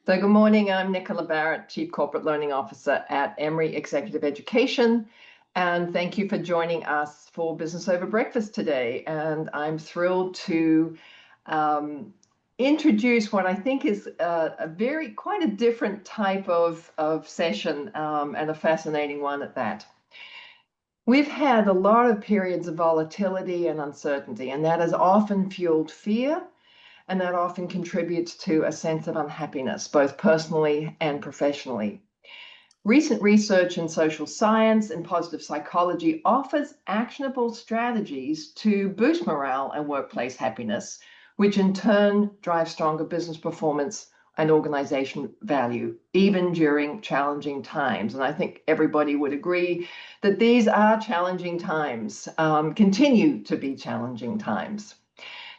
So good morning, I'm Nicola Barrett, Chief Corporate Learning Officer at Emory Executive Education. And thank you for joining us for Business Over Breakfast today. And I'm thrilled to introduce what I think is quite a different type of session and a fascinating one at that. We've had a lot of periods of volatility and uncertainty, and that has often fueled fear. And that often contributes to a sense of unhappiness, both personally and professionally. Recent research in social science and positive psychology offers actionable strategies to boost morale and workplace happiness, which in turn drive stronger business performance and organization value, even during challenging times. And I think everybody would agree that these are challenging times, continue to be challenging times.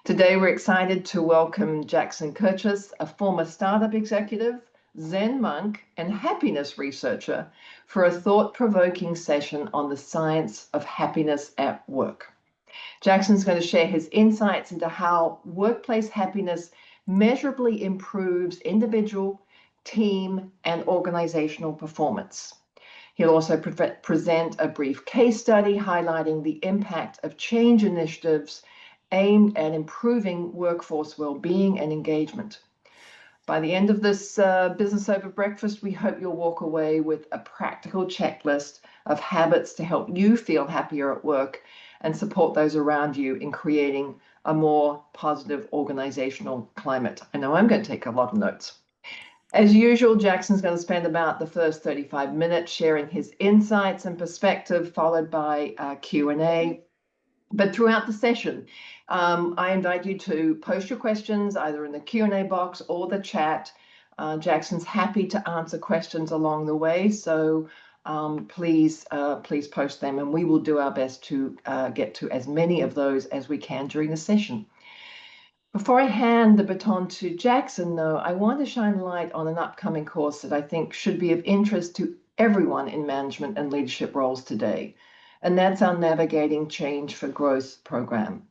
Today, we're excited to welcome Jackson Kerchis, a former startup executive, Zen monk, and happiness researcher, for a thought-provoking session on the science of happiness at work. Jackson's going to share his insights into how workplace happiness measurably improves individual, team, and organizational performance. He'll also present a brief case study highlighting the impact of change initiatives aimed at improving workforce well-being and engagement. By the end of this Business Over Breakfast, we hope you'll walk away with a practical checklist of habits to help you feel happier at work and support those around you in creating a more positive organizational climate. I know I'm going to take a lot of notes. As usual, Jackson's going to spend about the first 35 minutes sharing his insights and perspective, followed by Q&A. But throughout the session, I invite you to post your questions either in the Q&A box or the chat. Jackson's happy to answer questions along the way, so please post them, and we will do our best to get to as many of those as we can during the session. Before I hand the baton to Jackson, though, I want to shine light on an upcoming course that I think should be of interest to everyone in management and leadership roles today, and that's our Navigating Change for Growth program.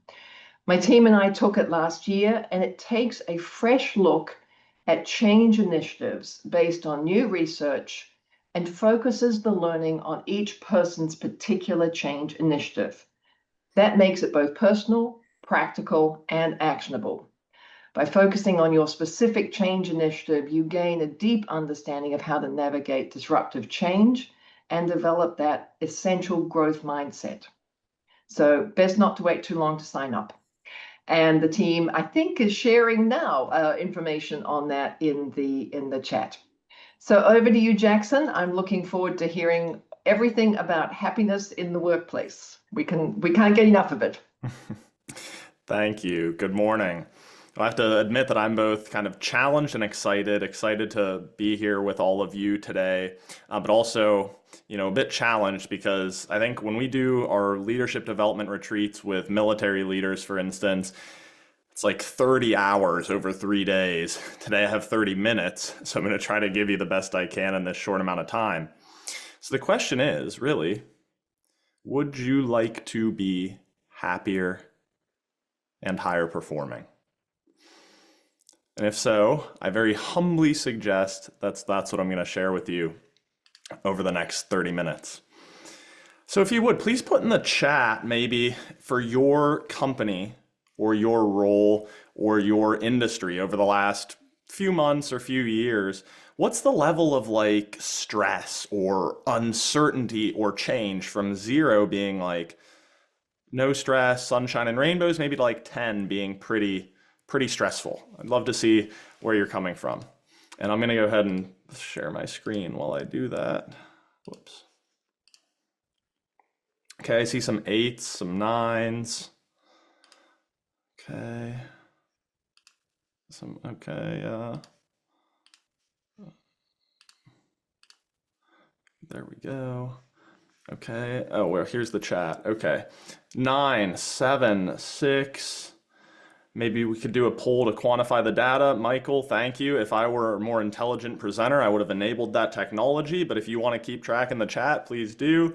My team and I took it last year, and it takes a fresh look at change initiatives based on new research and focuses the learning on each person's particular change initiative. That makes it both personal, practical, and actionable. By focusing on your specific change initiative, you gain a deep understanding of how to navigate disruptive change and develop that essential growth mindset. So best not to wait too long to sign up. And the team, I think, is sharing now information on that in the chat. So over to you, Jackson. I'm looking forward to hearing everything about happiness in the workplace. We can't get enough of it. Thank you. Good morning. I have to admit that I'm both kind of challenged and excited to be here with all of you today, but also, a bit challenged because I think when we do our leadership development retreats with military leaders, for instance, it's like 30 hours over 3 days. Today I have 30 minutes, so I'm going to try to give you the best I can in this short amount of time. So the question is, really, would you like to be happier and higher performing? And if so, I very humbly suggest that's what I'm going to share with you over the next 30 minutes. So if you would, please put in the chat maybe for your company or your role or your industry over the last few months or few years, what's the level of like stress or uncertainty or change from 0 being like no stress, sunshine and rainbows, maybe to like 10 being pretty stressful. I'd love to see where you're coming from. And I'm going to go ahead and share my screen while I do that. Whoops. Okay, I see some 8s, some 9s. Okay. There we go. Okay. Oh, well, here's the chat. Okay. 9, 7, 6. Maybe we could do a poll to quantify the data. Michael, thank you. If I were a more intelligent presenter, I would have enabled that technology. But if you want to keep track in the chat, please do.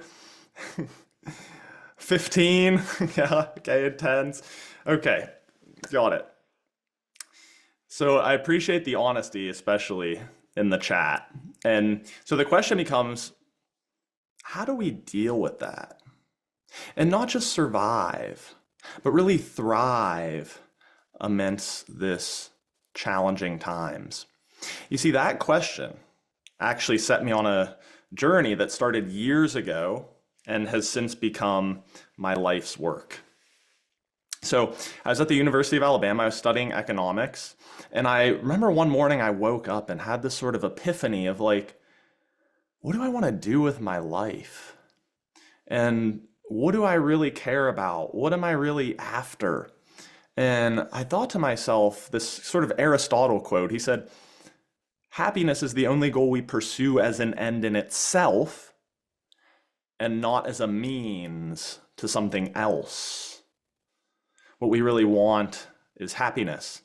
15. Yeah, okay, 10s. Okay, got it. So I appreciate the honesty, especially in the chat. And so the question becomes, how do we deal with that? And not just survive, but really thrive amidst this challenging times. You see, that question actually set me on a journey that started years ago and has since become my life's work. So I was at the University of Alabama, I was studying economics, and I remember one morning I woke up and had this sort of epiphany of like, what do I want to do with my life? And what do I really care about? What am I really after? And I thought to myself, this sort of Aristotle quote, he said, happiness is the only goal we pursue as an end in itself and not as a means to something else. What we really want is happiness.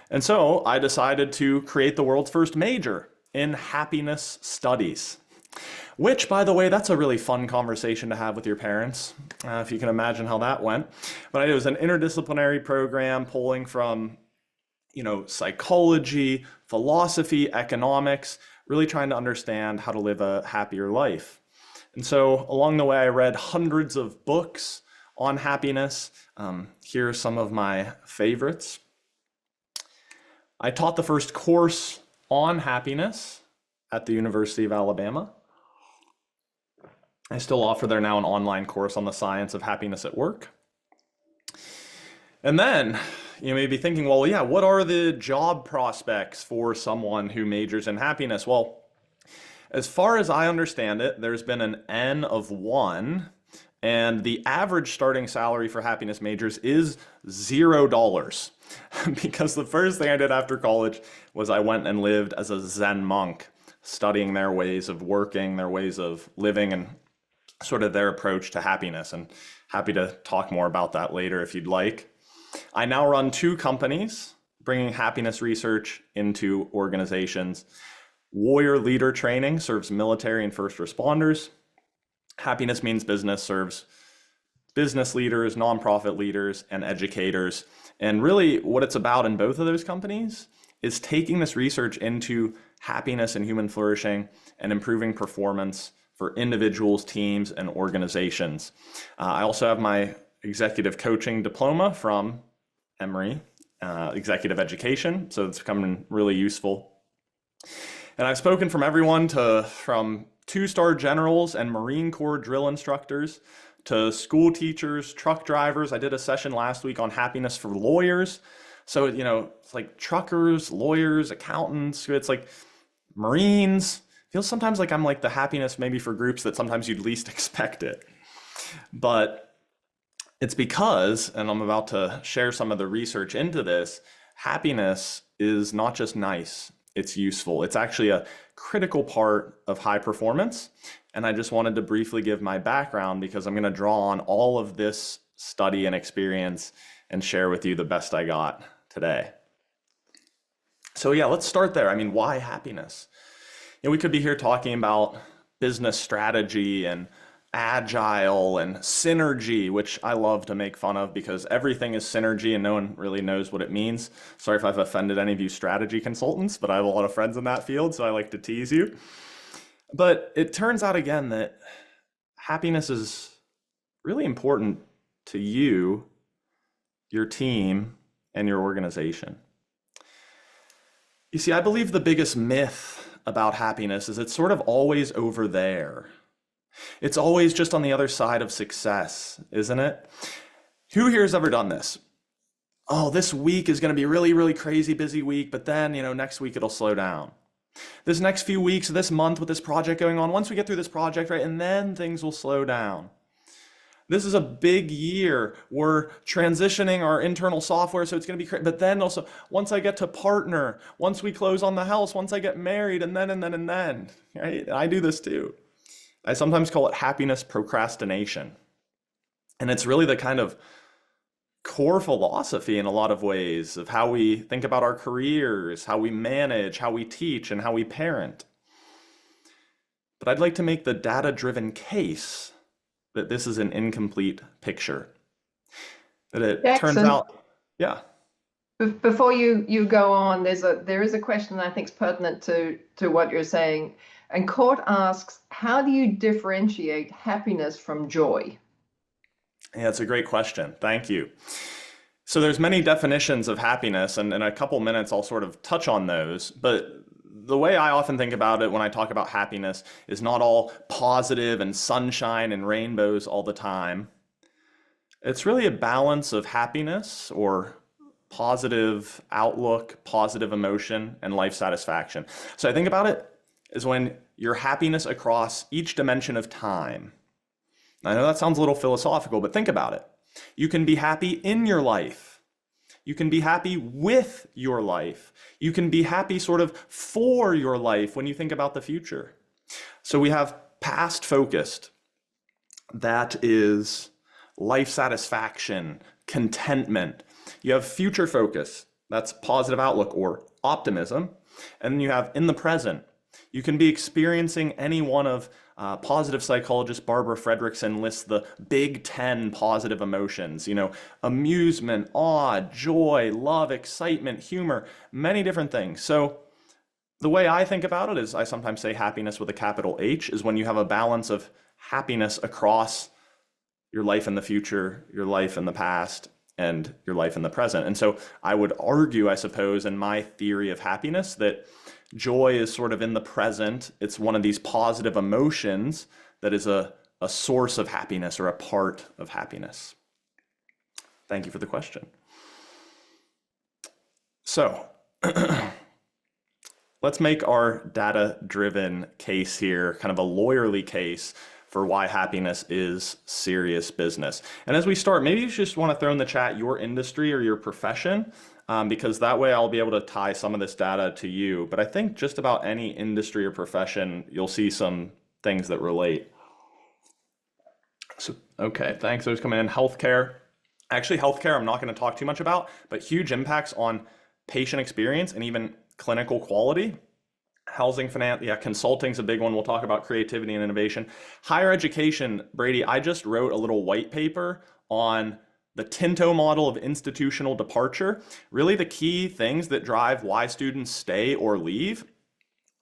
And so I decided to create the world's first major in happiness studies. Which, by the way, that's a really fun conversation to have with your parents, if you can imagine how that went. But it was an interdisciplinary program pulling from, psychology, philosophy, economics, really trying to understand how to live a happier life. And so along the way, I read hundreds of books on happiness. Here are some of my favorites. I taught the first course on happiness at the University of Alabama. I still offer there now an online course on the science of happiness at work. And then you may be thinking, well, yeah, what are the job prospects for someone who majors in happiness? Well, as far as I understand it, there's been an N of 1, and the average starting salary for happiness majors is $0. Because the first thing I did after college was I went and lived as a Zen monk, studying their ways of working, their ways of living, and sort of their approach to happiness. And happy to talk more about that later if you'd like. I now run 2 companies, bringing happiness research into organizations. Warrior Leader Training serves military and first responders. Happiness Means Business serves business leaders, nonprofit leaders, and educators. And really what it's about in both of those companies is taking this research into happiness and human flourishing and improving performance for individuals, teams, and organizations. I also have my executive coaching diploma from Emory Executive Education, so it's becoming really useful. And I've spoken from everyone from 2-star generals and Marine Corps drill instructors to school teachers, truck drivers. I did a session last week on happiness for lawyers. So, it's like truckers, lawyers, accountants, it's like Marines. Feels sometimes like I'm like the happiness maybe for groups that sometimes you'd least expect it. But it's because, and I'm about to share some of the research into this, happiness is not just nice, it's useful. It's actually a critical part of high performance. And I just wanted to briefly give my background because I'm going to draw on all of this study and experience and share with you the best I got today. So yeah, let's start there. I mean, why happiness? We could be here talking about business strategy and agile and synergy, which I love to make fun of because everything is synergy and no one really knows what it means. Sorry if I've offended any of you strategy consultants, but I have a lot of friends in that field, so I like to tease you. But it turns out again that happiness is really important to you, your team, and your organization. You see, I believe the biggest myth about happiness is it's sort of always over there. It's always just on the other side of success, isn't it? Who here has ever done this? Oh, this week is going to be a really, really crazy busy week, but then, next week it'll slow down. This next few weeks, this month with this project going on, once we get through this project, right, and then things will slow down. This is a big year. We're transitioning our internal software, so it's going to be crazy. But then also, once I get to partner, once we close on the house, once I get married, and then, right? I do this too. I sometimes call it happiness procrastination. And it's really the kind of core philosophy in a lot of ways of how we think about our careers, how we manage, how we teach, and how we parent. But I'd like to make the data-driven case that this is an incomplete picture. That it turns Jackson, out, yeah. Before you go on, there is a question that I think is pertinent to what you're saying. And Court asks, how do you differentiate happiness from joy? Yeah, it's a great question. Thank you. So there's many definitions of happiness, and in a couple minutes I'll sort of touch on those. But the way I often think about it when I talk about happiness is not all positive and sunshine and rainbows all the time. It's really a balance of happiness or positive outlook, positive emotion, and life satisfaction. So I think about it as when your happiness across each dimension of time. I know that sounds a little philosophical, but think about it. You can be happy in your life. You can be happy with your life. You can be happy sort of for your life when you think about the future. So we have past focused. That is life satisfaction, contentment. You have future focus. That's positive outlook or optimism. And then you have in the present. You can be experiencing any one of positive psychologist Barbara Fredrickson lists the big 10 positive emotions, amusement, awe, joy, love, excitement, humor, many different things. So the way I think about it is I sometimes say happiness with a capital H is when you have a balance of happiness across your life in the future, your life in the past, and your life in the present. And so I would argue, I suppose, in my theory of happiness that joy is sort of in the present. It's one of these positive emotions that is a source of happiness or a part of happiness. Thank you for the question. So let's make our data-driven case here, kind of a lawyerly case for why happiness is serious business. And as we start, maybe you just want to throw in the chat your industry or your profession, because that way I'll be able to tie some of this data to you. But I think just about any industry or profession, you'll see some things that relate. So, okay, thanks. Those coming in. Healthcare. Actually, healthcare I'm not going to talk too much about, but huge impacts on patient experience and even clinical quality. Housing finance, yeah, consulting's a big one. We'll talk about creativity and innovation. Higher education, Brady, I just wrote a little white paper on the Tinto model of institutional departure. Really the key things that drive why students stay or leave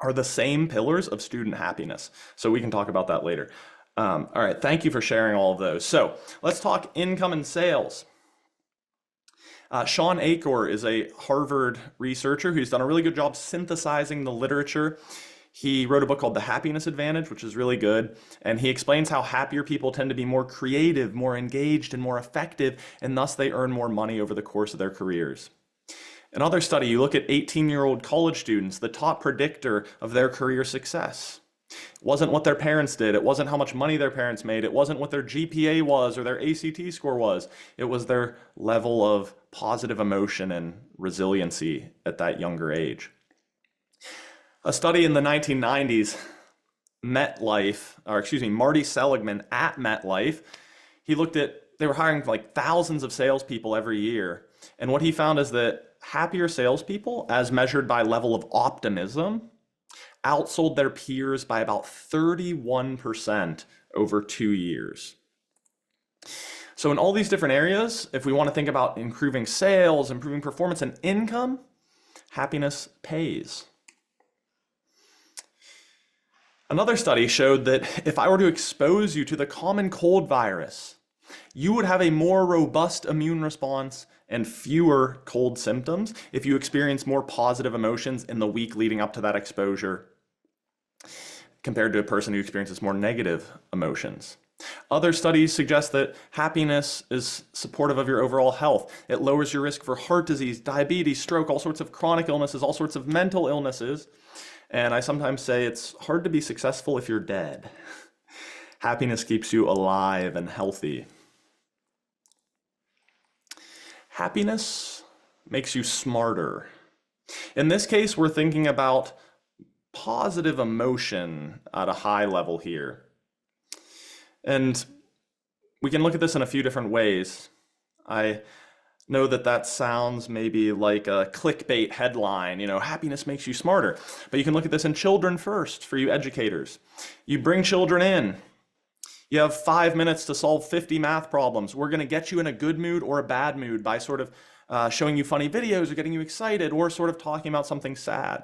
are the same pillars of student happiness. So we can talk about that later. All right, thank you for sharing all of those. So let's talk income and sales. Sean Achor is a Harvard researcher who's done a really good job synthesizing the literature. He wrote a book called The Happiness Advantage, which is really good. And he explains how happier people tend to be more creative, more engaged, and more effective, and thus they earn more money over the course of their careers. Another study, you look at 18-year-old college students, the top predictor of their career success. It wasn't what their parents did. It wasn't how much money their parents made. It wasn't what their GPA was or their ACT score was. It was their level of positive emotion and resiliency at that younger age. A study in the 1990s, Marty Seligman at MetLife, they were hiring like thousands of salespeople every year. And what he found is that happier salespeople, as measured by level of optimism, outsold their peers by about 31% over 2 years. So in all these different areas, if we want to think about improving sales, improving performance and income, happiness pays. Another study showed that if I were to expose you to the common cold virus, you would have a more robust immune response and fewer cold symptoms if you experience more positive emotions in the week leading up to that exposure compared to a person who experiences more negative emotions. Other studies suggest that happiness is supportive of your overall health. It lowers your risk for heart disease, diabetes, stroke, all sorts of chronic illnesses, all sorts of mental illnesses. And I sometimes say it's hard to be successful if you're dead. Happiness keeps you alive and healthy. Happiness makes you smarter. In this case, we're thinking about positive emotion at a high level here. And we can look at this in a few different ways. I know that sounds maybe like a clickbait headline, happiness makes you smarter. But you can look at this in children first for you educators. You bring children in, You have 5 minutes to solve 50 math problems. We're going to get you in a good mood or a bad mood by sort of showing you funny videos or getting you excited or sort of talking about something sad.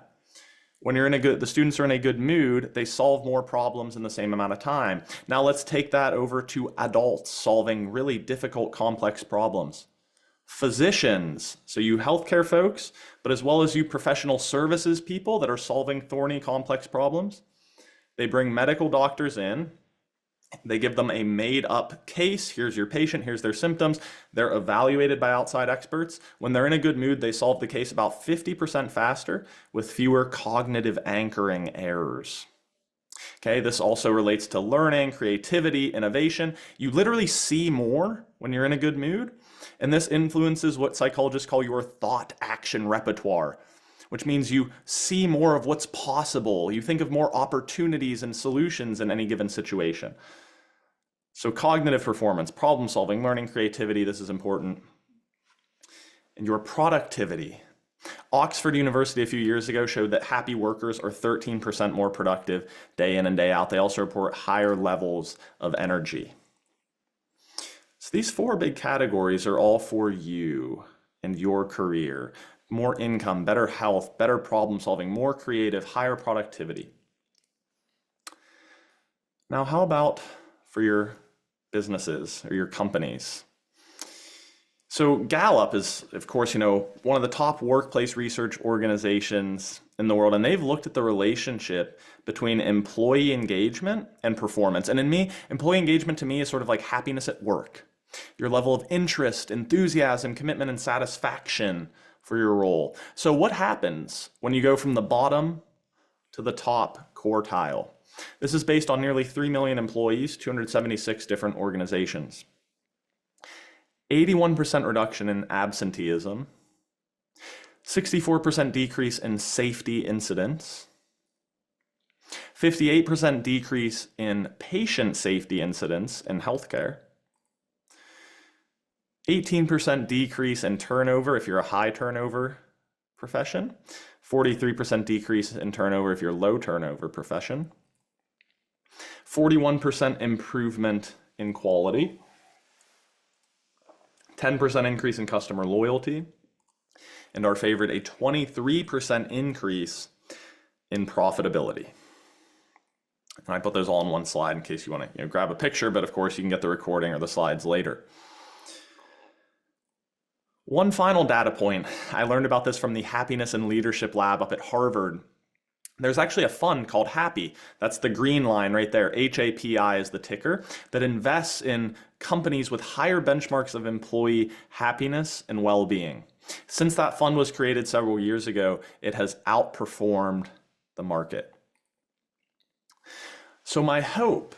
When the students are in a good mood, they solve more problems in the same amount of time. Now let's take that over to adults solving really difficult, complex problems. Physicians, so you healthcare folks, but as well as you professional services people that are solving thorny, complex problems, they bring medical doctors in. They give them a made up case. Here's your patient, here's their symptoms. They're evaluated by outside experts. When they're in a good mood, they solve the case about 50% faster with fewer cognitive anchoring errors. Okay, this also relates to learning, creativity, innovation. You literally see more when you're in a good mood. And this influences what psychologists call your thought action repertoire, which means you see more of what's possible. You think of more opportunities and solutions in any given situation. So cognitive performance, problem solving, learning, creativity, this is important. And your productivity. Oxford University a few years ago showed that happy workers are 13% more productive day in and day out. They also report higher levels of energy. So these 4 big categories are all for you and your career. More income, better health, better problem solving, more creative, higher productivity. Now, how about for your businesses or your companies? So Gallup is, of course, one of the top workplace research organizations in the world, and they've looked at the relationship between employee engagement and performance. And employee engagement to me is sort of like happiness at work. Your level of interest, enthusiasm, commitment, and satisfaction for your role. So what happens when you go from the bottom to the top quartile? This is based on nearly 3 million employees, 276 different organizations. 81% reduction in absenteeism, 64% decrease in safety incidents, 58% decrease in patient safety incidents in healthcare, 18% decrease in turnover if you're a high turnover profession, 43% decrease in turnover if you're a low turnover profession, 41% improvement in quality, 10% increase in customer loyalty, and our favorite, a 23% increase in profitability. And I put those all in one slide in case you want to grab a picture, but of course you can get the recording or the slides later. One final data point, I learned about this from the Happiness and Leadership Lab up at Harvard. There's actually a fund called Happy. That's the green line right there. HAPI is the ticker that invests in companies with higher benchmarks of employee happiness and well-being. Since that fund was created several years ago, it has outperformed the market. So my hope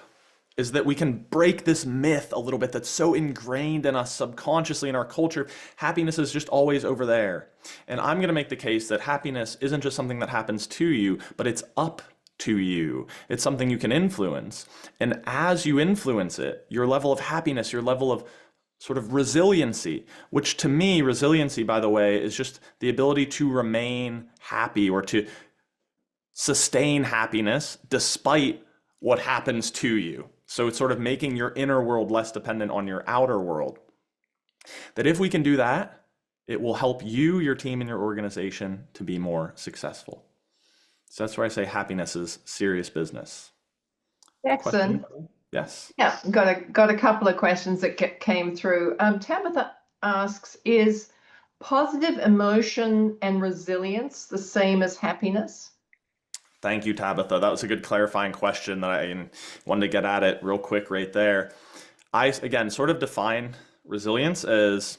is that we can break this myth a little bit that's so ingrained in us subconsciously in our culture. Happiness is just always over there. And I'm going to make the case that happiness isn't just something that happens to you, but it's up to you. It's something you can influence. And as you influence it, your level of happiness, your level of sort of resiliency, which to me, resiliency, by the way, is just the ability to remain happy or to sustain happiness despite what happens to you. So it's sort of making your inner world less dependent on your outer world. That if we can do that, it will help you, your team, and your organization to be more successful. So that's where I say happiness is serious business. Jackson. Question? Yes. Yeah, got a couple of questions that came through. Tabitha asks, is positive emotion and resilience the same as happiness? Thank you, Tabitha. That was a good clarifying question that I wanted to get at it real quick right there. I, again, sort of define resilience as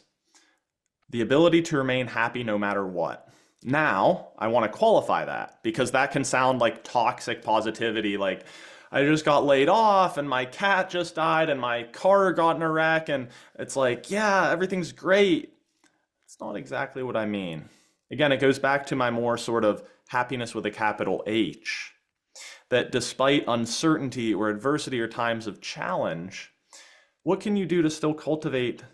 the ability to remain happy no matter what. Now, I want to qualify that because that can sound like toxic positivity, like I just got laid off and my cat just died and my car got in a wreck and it's like, yeah, everything's great. It's not exactly what I mean. Again, it goes back to my more sort of happiness with a capital H, that despite uncertainty or adversity or times of challenge, what can you do to still cultivate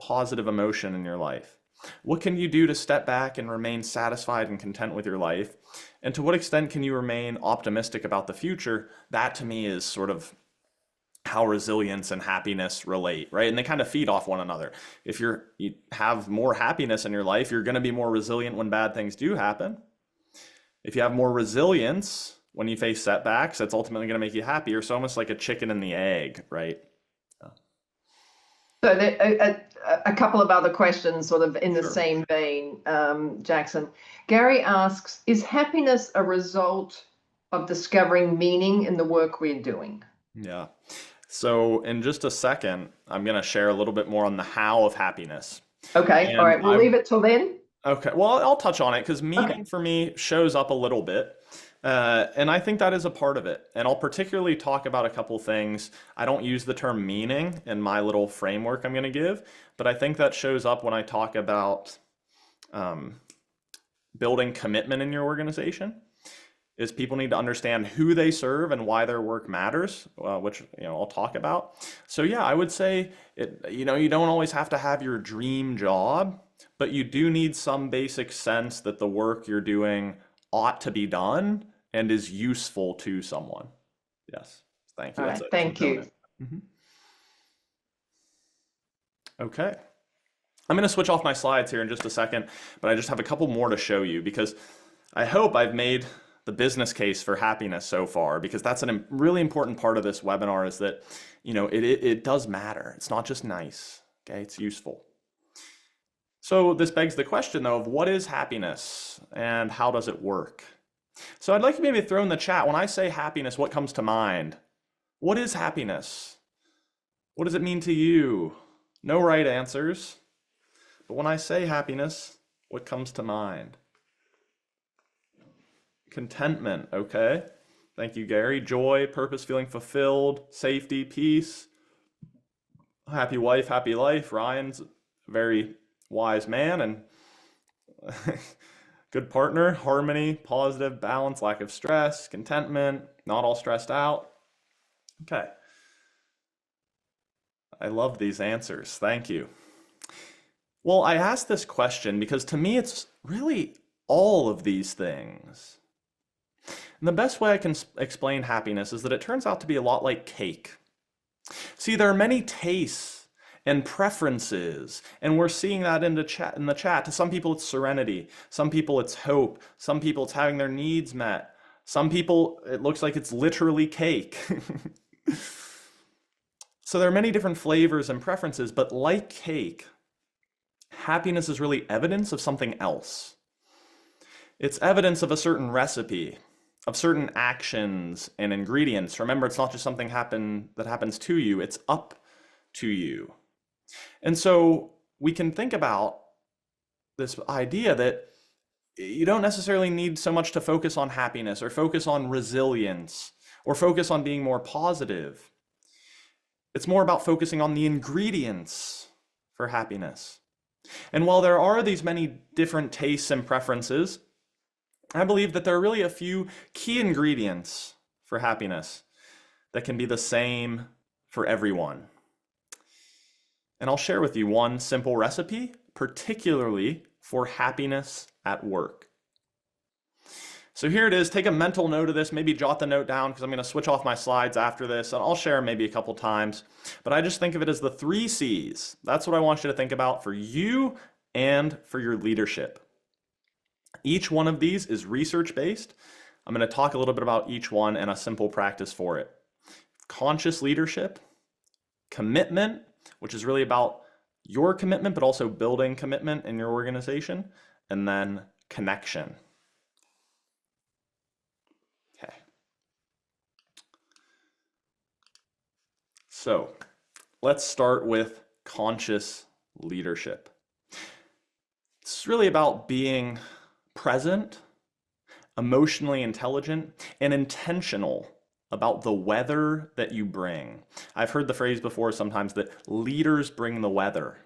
positive emotion in your life? What can you do to step back and remain satisfied and content with your life? And to what extent can you remain optimistic about the future? That to me is sort of how resilience and happiness relate, right? And they kind of feed off one another. If you have more happiness in your life, you're going to be more resilient when bad things do happen. If you have more resilience when you face setbacks, that's ultimately going to make you happier. So almost like a chicken and the egg, right? So a couple of other questions sort of in the Sure. same vein, Jackson. Gary asks, is happiness a result of discovering meaning in the work we're doing? Yeah. So in just a second, I'm going to share a little bit more on the how of happiness. Okay, all And right, we'll leave it till then. okay, well, I'll touch on it because Okay. meaning for me shows up a little bit. And I think that is a part of it. And I'll particularly talk about a couple things. I don't use the term meaning in my little framework I'm going to give, but I think that shows up when I talk about um, building commitment in your organization. Is people need to understand who they serve and why their work matters, which I'll talk about. So yeah, I would say you don't always have to have your dream job, but you do need some basic sense that the work you're doing ought to be done and is useful to someone. Yes, thank you. All That's right, a thank you. component. Mhm. Okay. I'm going to switch off my slides here in just a second, but I just have a couple more to show you because I hope I've made the business case for happiness so far, because that's a really important part of this webinar is that, it does matter. It's not just nice, okay? It's useful. So this begs the question though of what is happiness and how does it work? So I'd like you maybe to throw in the chat, when I say happiness, what comes to mind? What is happiness? What does it mean to you? No right answers. But when I say happiness, what comes to mind? Contentment, okay. Thank you, Gary. Joy, purpose, feeling fulfilled, safety, peace, happy wife, happy life. Ryan's a very wise man and good partner. Harmony, positive, balance, lack of stress, contentment, not all stressed out. Okay. I love these answers. Thank you. Well, I asked this question because to me it's really all of these things. And the best way I can explain happiness is that it turns out to be a lot like cake. See, there are many tastes and preferences, and we're seeing that in the chat. To some people, it's serenity. Some people, it's hope. Some people, it's having their needs met. Some people, it looks like it's literally cake. So there are many different flavors and preferences, but like cake, happiness is really evidence of something else. It's evidence of a certain recipe, of certain actions and ingredients. Remember, it's not just something that happens to you, it's up to you. And so we can think about this idea that you don't necessarily need so much to focus on happiness or focus on resilience or focus on being more positive. It's more about focusing on the ingredients for happiness. And while there are these many different tastes and preferences, I believe that there are really a few key ingredients for happiness that can be the same for everyone. And I'll share with you one simple recipe, particularly for happiness at work. So here it is. Take a mental note of this, maybe jot the note down because I'm going to switch off my slides after this and I'll share maybe a couple times. But I just think of it as the 3 C's. That's what I want you to think about for you and for your leadership. Each one of these is research-based. I'm going to talk a little bit about each one and a simple practice for it. Conscious leadership, commitment, which is really about your commitment, but also building commitment in your organization, and then connection. Okay. So let's start with conscious leadership. It's really about being present, emotionally intelligent, and intentional about the weather that you bring. I've heard the phrase before sometimes that leaders bring the weather.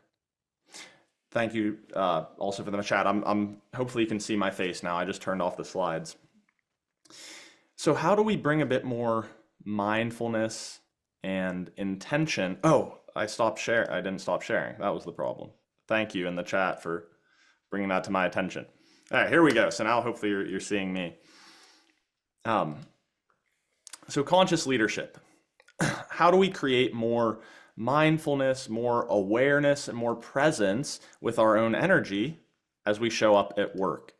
Thank you also for the chat. Hopefully you can see my face now. I just turned off the slides. So how do we bring a bit more mindfulness and intention? Oh, I didn't stop sharing. That was the problem. Thank you in the chat for bringing that to my attention. All right, here we go. So now hopefully you're seeing me. So conscious leadership. how do we create more mindfulness, more awareness, and more presence with our own energy as we show up at work?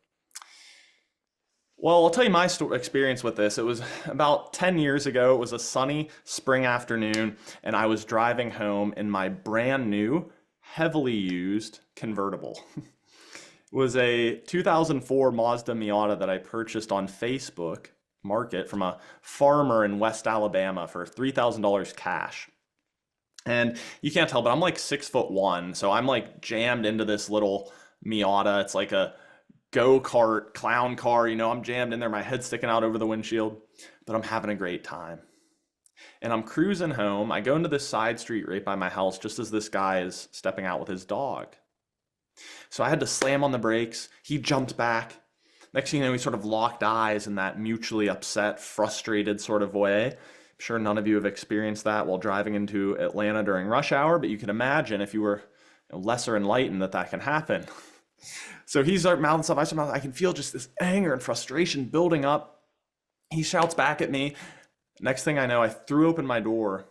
Well, I'll tell you my experience with this. It was about 10 years ago. It was a sunny spring afternoon, and I was driving home in my brand new, heavily used convertible. It was a 2004 Mazda Miata that I purchased on Facebook Market from a farmer in West Alabama for $3,000 cash. And you can't tell, but I'm like 6'1", so I'm like jammed into this little Miata. It's like a go-kart clown car, I'm jammed in there, my head's sticking out over the windshield, but I'm having a great time. And I'm cruising home. I go into this side street right by my house just as this guy is stepping out with his dog. So I had to slam on the brakes. He jumped back. Next thing you know, we sort of locked eyes in that mutually upset, frustrated sort of way. I'm sure none of you have experienced that while driving into Atlanta during rush hour, but you can imagine if you were lesser enlightened that can happen. So he's mouthing stuff. I can feel just this anger and frustration building up. He shouts back at me. Next thing I know, I threw open my door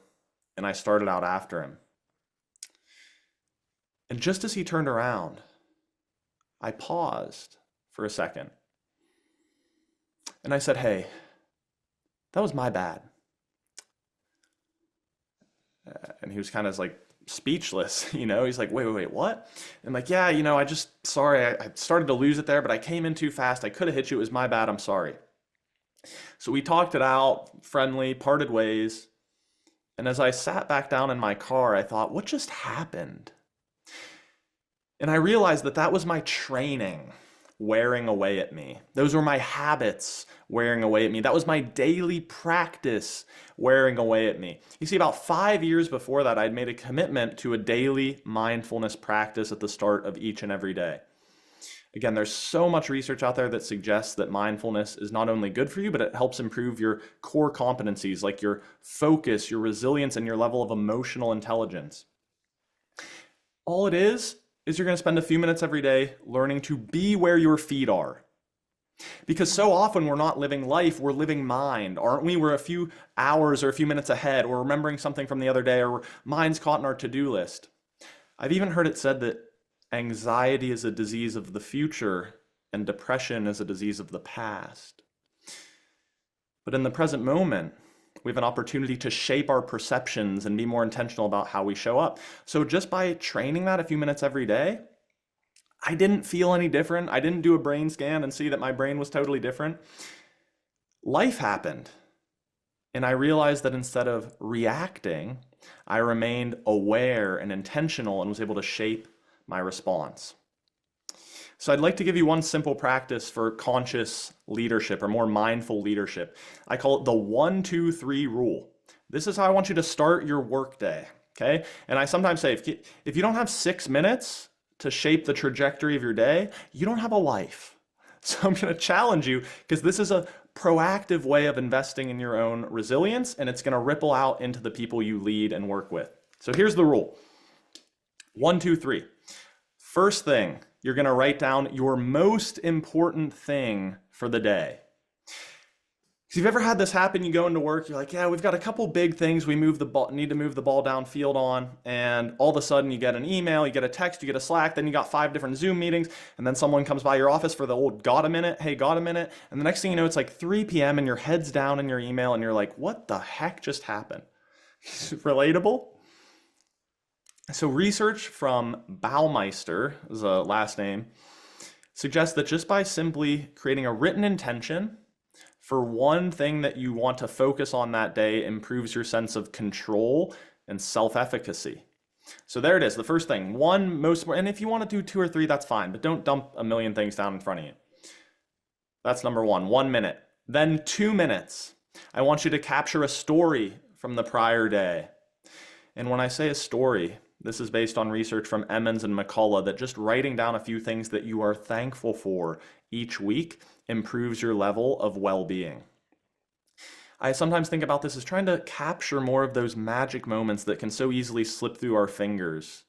and I started out after him. And just as he turned around, I paused for a second. And I said, "Hey, that was my bad." And he was kind of like speechless, He's like, wait, what? And I'm like, yeah, I just, sorry, I started to lose it there, but I came in too fast. I could have hit you. It was my bad. I'm sorry. So we talked it out, friendly, parted ways. And as I sat back down in my car, I thought, what just happened? And I realized that was my training wearing away at me. Those were my habits wearing away at me. That was my daily practice wearing away at me. You see, about 5 years before that, I'd made a commitment to a daily mindfulness practice at the start of each and every day. Again, there's so much research out there that suggests that mindfulness is not only good for you, but it helps improve your core competencies like your focus, your resilience, and your level of emotional intelligence. All it is you're going to spend a few minutes every day learning to be where your feet are. Because so often we're not living life, we're living mind, aren't we? We're a few hours or a few minutes ahead. We're remembering something from the other day, or mind's caught in our to-do list. I've even heard it said that anxiety is a disease of the future and depression is a disease of the past. But in the present moment, we have an opportunity to shape our perceptions and be more intentional about how we show up. So just by training that a few minutes every day, I didn't feel any different. I didn't do a brain scan and see that my brain was totally different. Life happened. And I realized that instead of reacting, I remained aware and intentional and was able to shape my response. So I'd like to give you one simple practice for conscious leadership or more mindful leadership. I call it the 1-2-3 rule. This is how I want you to start your workday, okay? And I sometimes say, if you don't have 6 minutes to shape the trajectory of your day, you don't have a life. So I'm going to challenge you because this is a proactive way of investing in your own resilience, and it's going to ripple out into the people you lead and work with. So here's the rule. 1, 2, 3. First thing, you're going to write down your most important thing for the day. If you've ever had this happen, you go into work, you're like, yeah, we've got a couple big things we need to move the ball downfield on, and all of a sudden you get an email, you get a text, you get a Slack, then you got 5 different Zoom meetings, and then someone comes by your office for the old got a minute, hey, got a minute, and the next thing you know, it's like 3 p.m. and your head's down in your email, and you're like, what the heck just happened? Relatable? So research from Baumeister, is a last name, suggests that just by simply creating a written intention for one thing that you want to focus on that day improves your sense of control and self-efficacy. So there it is, the first thing. And if you want to do 2 or 3, that's fine, but don't dump a million things down in front of you. That's number 1 minute. Then 2 minutes. I want you to capture a story from the prior day. And when I say a story, this is based on research from Emmons and McCullough that just writing down a few things that you are thankful for each week improves your level of well-being. I sometimes think about this as trying to capture more of those magic moments that can so easily slip through our fingers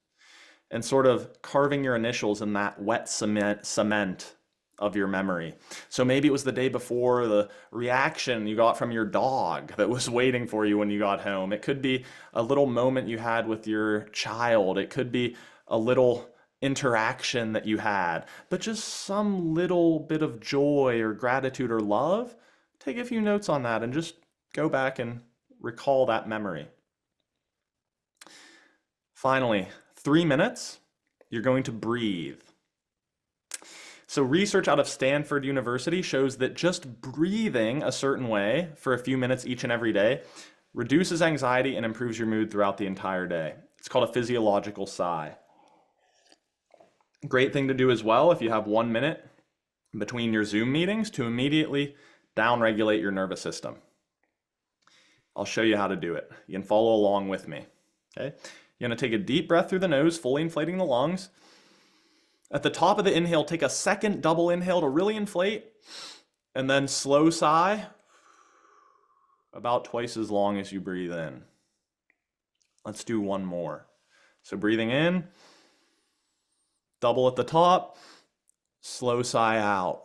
and sort of carving your initials in that wet cement of your memory. So maybe it was the day before, the reaction you got from your dog that was waiting for you when you got home. It could be a little moment you had with your child. It could be a little interaction that you had, but just some little bit of joy or gratitude or love. Take a few notes on that and just go back and recall that memory. Finally, 3 minutes, you're going to breathe. So research out of Stanford University shows that just breathing a certain way for a few minutes each and every day reduces anxiety and improves your mood throughout the entire day. It's called a physiological sigh. Great thing to do as well if you have 1 minute between your Zoom meetings to immediately downregulate your nervous system. I'll show you how to do it. You can follow along with me. Okay? You're going to take a deep breath through the nose, fully inflating the lungs. At the top of the inhale, take a second double inhale to really inflate, and then slow sigh, about twice as long as you breathe in. Let's do one more. So breathing in, double at the top, slow sigh out.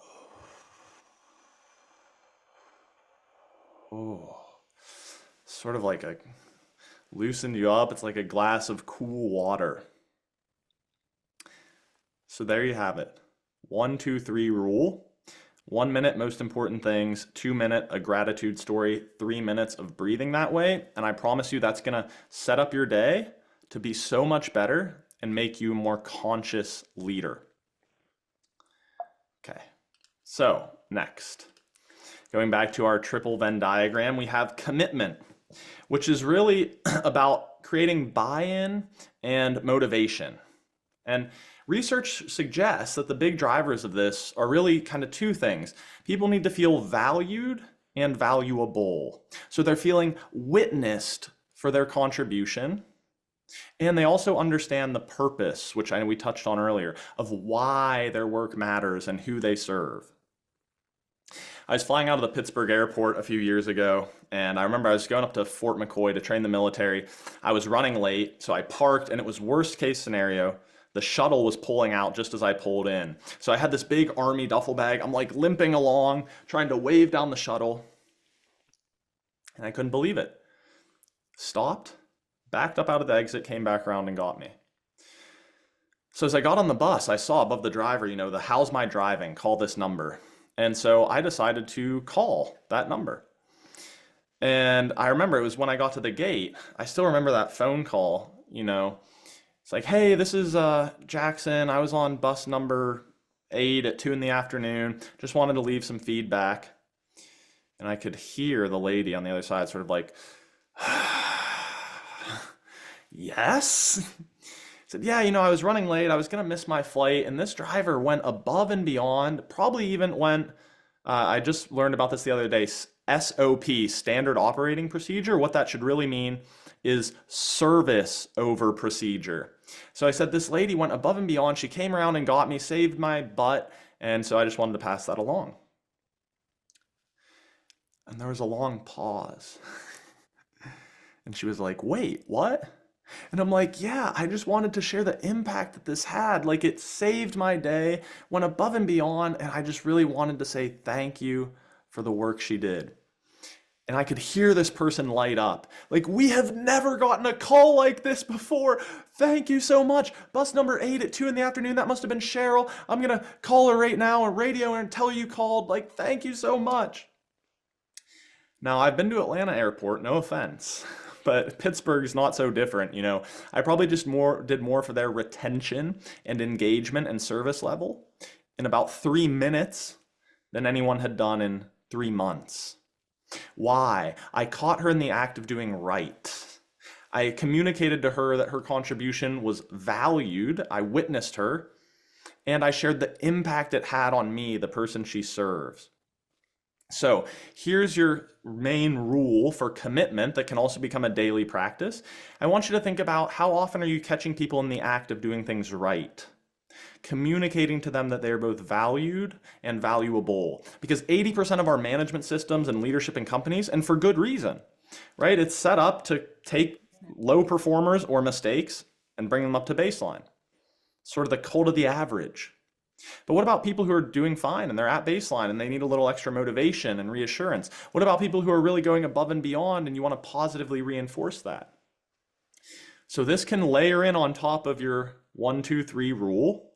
Oh, sort of like a loosened you up. It's like a glass of cool water. So there you have it. 1, 2, 3 rule. 1 minute, most important things. 2 minute, a gratitude story. 3 minutes of breathing that way. And I promise you that's going to set up your day to be so much better and make you a more conscious leader. Okay, so next. Going back to our triple Venn diagram, we have commitment, which is really about creating buy-in and motivation. And research suggests that the big drivers of this are really kind of two things. People need to feel valued and valuable. So they're feeling witnessed for their contribution. And they also understand the purpose, which I know we touched on earlier, of why their work matters and who they serve. I was flying out of the Pittsburgh airport a few years ago, and I remember I was going up to Fort McCoy to train the military. I was running late, so I parked, and it was worst case scenario. The shuttle was pulling out just as I pulled in. So I had this big army duffel bag. I'm like limping along, trying to wave down the shuttle, and I couldn't believe it. Stopped, backed up out of the exit, came back around and got me. So as I got on the bus, I saw above the driver, the how's my driving, call this number. And so I decided to call that number. And I remember it was when I got to the gate, I still remember that phone call, It's like, hey, this is Jackson. I was on bus number 8 at 2 in the afternoon. Just wanted to leave some feedback. And I could hear the lady on the other side sort of like, yes? Said, yeah, I was running late. I was going to miss my flight. And this driver went above and beyond, probably even went, I just learned about this the other day, SOP, standard operating procedure. What that should really mean is service over procedure. So I said, this lady went above and beyond. She came around and got me, saved my butt. And so I just wanted to pass that along. And there was a long pause. And she was like, wait, what? And I'm like, yeah, I just wanted to share the impact that this had. Like, it saved my day, went above and beyond, and I just really wanted to say thank you for the work she did. And I could hear this person light up. Like, we have never gotten a call like this before. Thank you so much. Bus number 8 at 2 in the afternoon. That must have been Cheryl. I'm going to call her right now on radio and tell her you called. Like, thank you so much. Now, I've been to Atlanta Airport, no offense. But Pittsburgh's not so different, I probably just did more for their retention and engagement and service level in about 3 minutes than anyone had done in 3 months. Why? I caught her in the act of doing right. I communicated to her that her contribution was valued. I witnessed her, and I shared the impact it had on me, the person she serves. So here's your main rule for commitment that can also become a daily practice. I want you to think about how often are you catching people in the act of doing things right? Communicating to them that they are both valued and valuable. Because 80% of our management systems and leadership in companies, and for good reason, right? It's set up to take low performers or mistakes and bring them up to baseline. Sort of the cult of the average. But what about people who are doing fine and they're at baseline and they need a little extra motivation and reassurance? What about people who are really going above and beyond and you want to positively reinforce that? So this can layer in on top of your 1, 2, 3 rule.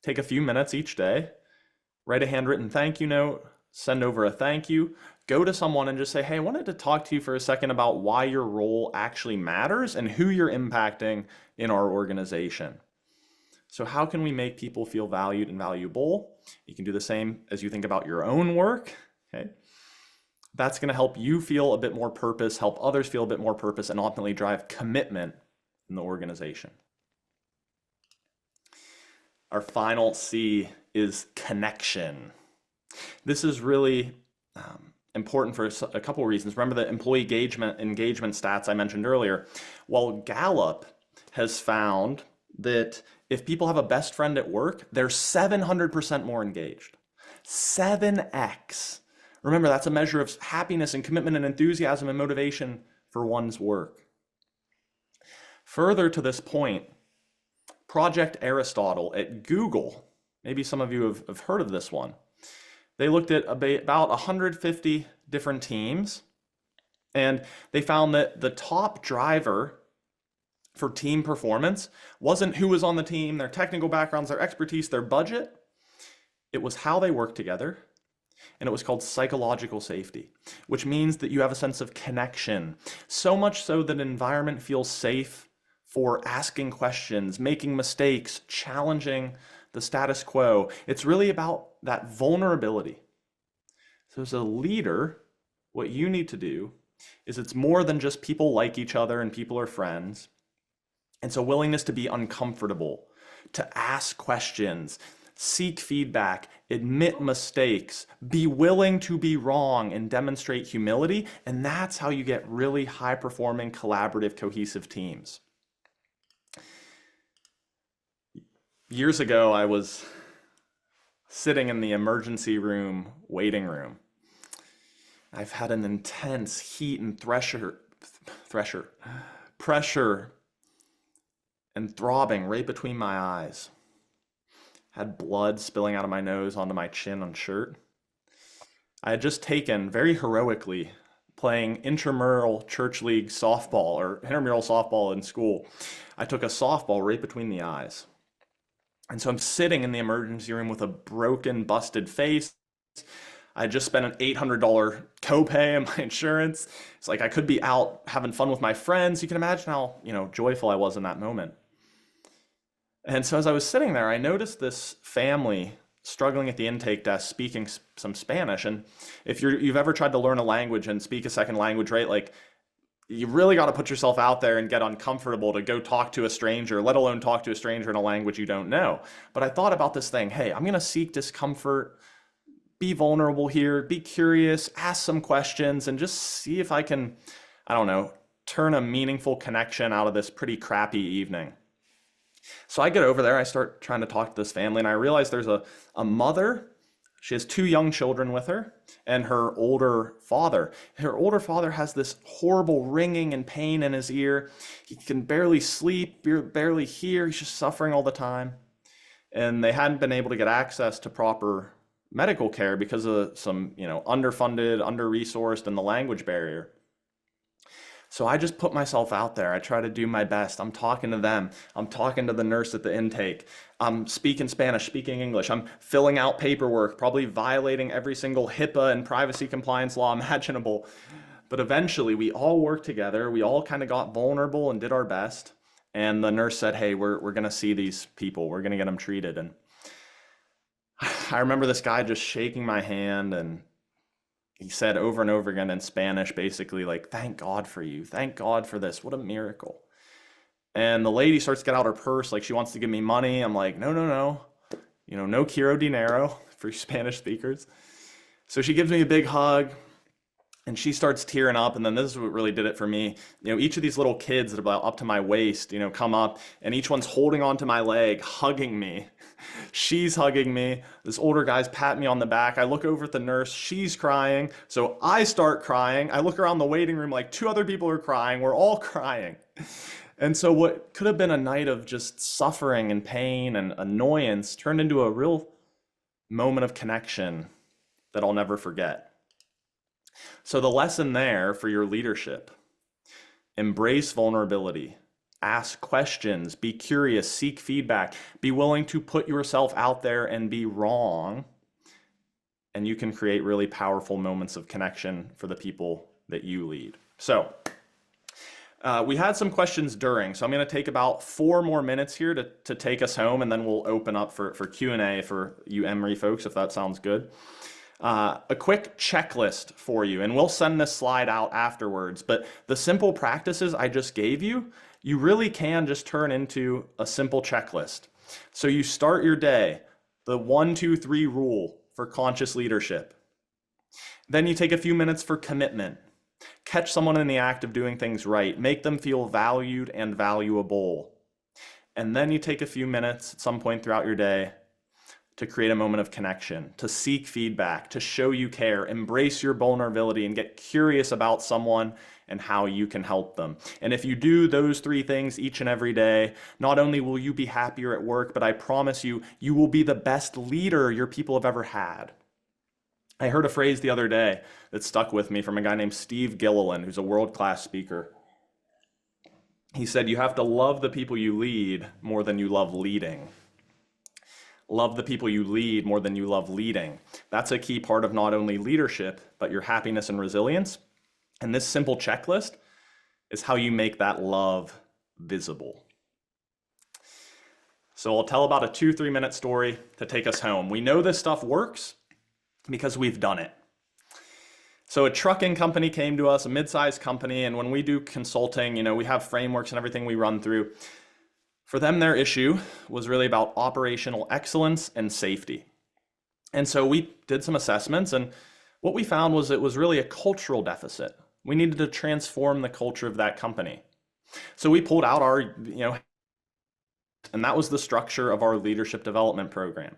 Take a few minutes each day, write a handwritten thank you note, send over a thank you, go to someone and just say, hey, I wanted to talk to you for a second about why your role actually matters and who you're impacting in our organization. So how can we make people feel valued and valuable? You can do the same as you think about your own work, okay? That's going to help you feel a bit more purpose, help others feel a bit more purpose, and ultimately drive commitment in the organization. Our final C is connection. This is really important for a couple of reasons. Remember the employee engagement stats I mentioned earlier? Well, Gallup has found that if people have a best friend at work, they're 700% more engaged. 7x. Remember, that's a measure of happiness and commitment and enthusiasm and motivation for one's work. Further to this point, Project Aristotle at Google, maybe some of you have heard of this one. They looked at about 150 different teams, and they found that the top driver for team performance wasn't who was on the team, their technical backgrounds, their expertise, their budget. It was how they worked together, and it was called psychological safety, which means that you have a sense of connection, so much so that an environment feels safe for asking questions, making mistakes, challenging the status quo. It's really about that vulnerability. So as a leader, what you need to do is it's more than just people like each other and people are friends. It's a willingness to be uncomfortable, to ask questions, seek feedback, admit mistakes, be willing to be wrong and demonstrate humility. And that's how you get really high-performing, collaborative, cohesive teams. Years ago, I was sitting in the emergency room, waiting room. I've had an intense heat and pressure and throbbing right between my eyes. Had blood spilling out of my nose onto my chin and shirt. I had just taken, very heroically, playing intramural church league softball or intramural softball in school. I took a softball right between the eyes. And so I'm sitting in the emergency room with a broken, busted face. I just spent an $800 copay on my insurance. It's like I could be out having fun with my friends. You can imagine how, joyful I was in that moment. And so as I was sitting there, I noticed this family struggling at the intake desk speaking some Spanish. And if you've ever tried to learn a language and speak a second language, right? Like you really got to put yourself out there and get uncomfortable to go talk to a stranger, let alone talk to a stranger in a language you don't know. But I thought about this thing, hey, I'm going to seek discomfort, be vulnerable here, be curious, ask some questions, and just see if I can, turn a meaningful connection out of this pretty crappy evening. So I get over there, I start trying to talk to this family, and I realize there's a mother. She has 2 young children with her and her older father. Her older father has this horrible ringing and pain in his ear. He can barely sleep, barely hear. He's just suffering all the time. And they hadn't been able to get access to proper medical care because of some, underfunded, under-resourced, and the language barrier. So I just put myself out there. I try to do my best. I'm talking to them. I'm talking to the nurse at the intake. I'm speaking Spanish, speaking English. I'm filling out paperwork, probably violating every single HIPAA and privacy compliance law imaginable. But eventually we all worked together. We all kind of got vulnerable and did our best. And the nurse said, hey, we're going to see these people. We're going to get them treated. And I remember this guy just shaking my hand, and he said over and over again in Spanish, basically like, thank God for you. Thank God for this. What a miracle. And the lady starts to get out her purse, like she wants to give me money. I'm like, no. No quiero dinero for Spanish speakers. So she gives me a big hug and she starts tearing up. And then this is what really did it for me. Each of these little kids that are about up to my waist, come up, and each one's holding onto my leg, hugging me. She's hugging me. This older guy's patting me on the back. I look over at the nurse. She's crying. So I start crying. I look around the waiting room like 2 other people are crying. We're all crying. And so what could have been a night of just suffering and pain and annoyance turned into a real moment of connection that I'll never forget. So the lesson there for your leadership: embrace vulnerability, ask questions, be curious, seek feedback, be willing to put yourself out there and be wrong, and you can create really powerful moments of connection for the people that you lead. So we had some questions during, so I'm going to take about 4 more minutes here to take us home, and then we'll open up for Q&A for you Emory folks, if that sounds good. A quick checklist for you, and we'll send this slide out afterwards, but the simple practices I just gave you, you really can just turn into a simple checklist. So you start your day, the 1, 2, 3 rule for conscious leadership. Then you take a few minutes for commitment. Catch someone in the act of doing things right. Make them feel valued and valuable. And then you take a few minutes at some point throughout your day to create a moment of connection, to seek feedback, to show you care, embrace your vulnerability, and get curious about someone and how you can help them. And if you do those 3 things each and every day, not only will you be happier at work, but I promise you, you will be the best leader your people have ever had. I heard a phrase the other day that stuck with me from a guy named Steve Gilliland, who's a world-class speaker. He said, you have to love the people you lead more than you love leading. Love the people you lead more than you love leading. That's a key part of not only leadership, but your happiness and resilience. And this simple checklist is how you make that love visible. So I'll tell about a 2-3 minute story to take us home. We know this stuff works because we've done it. So a trucking company came to us, a mid-sized company, and when we do consulting, we have frameworks and everything we run through. For them, their issue was really about operational excellence and safety. And so we did some assessments, and what we found was it was really a cultural deficit. We needed to transform the culture of that company. So we pulled out our, and that was the structure of our leadership development program.